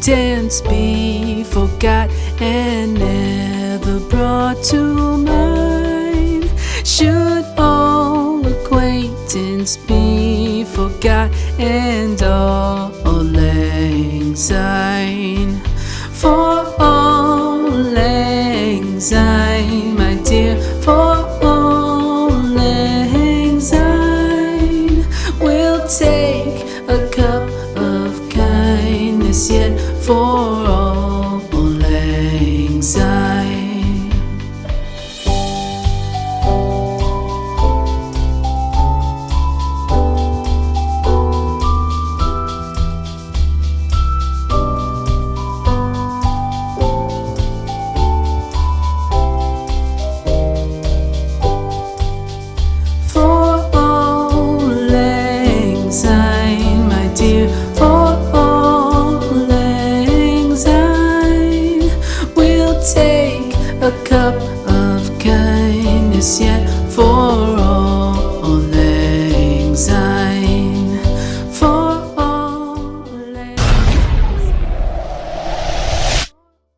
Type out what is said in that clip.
acquaintance be forgot and never brought to mind? Should all acquaintance be forgot and all lang syne? For all lang syne, my dear, for all lang syne, we'll take a cup of kindness yet for all lang syne. Take a cup of kindness yet for